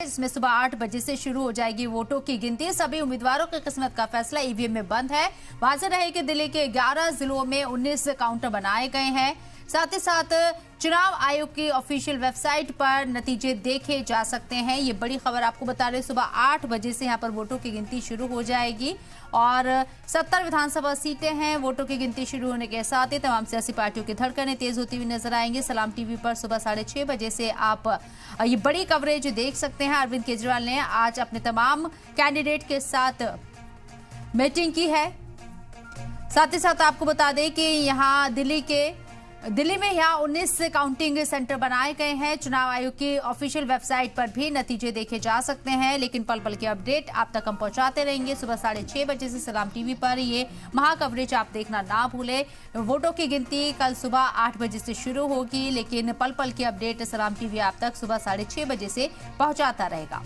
इसमें सुबह 8 बजे से शुरू हो जाएगी वोटों की गिनती। सभी उम्मीदवारों की किस्मत का फैसला ईवीएम में बंद है। वाज़ेह रहे कि दिल्ली के 11 जिलों में 19 काउंटर बनाए गए हैं। साथ ही साथ चुनाव आयोग की ऑफिशियल वेबसाइट पर नतीजे देखे जा सकते हैं। ये बड़ी खबर आपको बता रहे, सुबह 8 बजे से यहाँ पर वोटों की गिनती शुरू हो जाएगी और 70 विधानसभा सीटें हैं। वोटों की गिनती शुरू होने के साथ ही तमाम सियासी पार्टियों की धड़कनें तेज होती हुई नजर आएंगी। सलाम टीवी पर सुबह 6:30 बजे से आप ये बड़ी कवरेज देख सकते हैं। अरविंद केजरीवाल ने आज अपने तमाम कैंडिडेट के साथ मीटिंग की है। साथ ही साथ आपको बता दें कि यहाँ दिल्ली में यहाँ 19 काउंटिंग सेंटर बनाए गए हैं। चुनाव आयोग की ऑफिशियल वेबसाइट पर भी नतीजे देखे जा सकते हैं, लेकिन पल पल के अपडेट आप तक हम पहुंचाते रहेंगे। सुबह 6:30 बजे से सलाम टीवी पर ये महा कवरेज आप देखना ना भूलें। वोटों की गिनती कल सुबह 8 बजे से शुरू होगी, लेकिन पल पल के अपडेट सलाम टीवी आप तक सुबह 6:30 बजे से पहुंचाता रहेगा।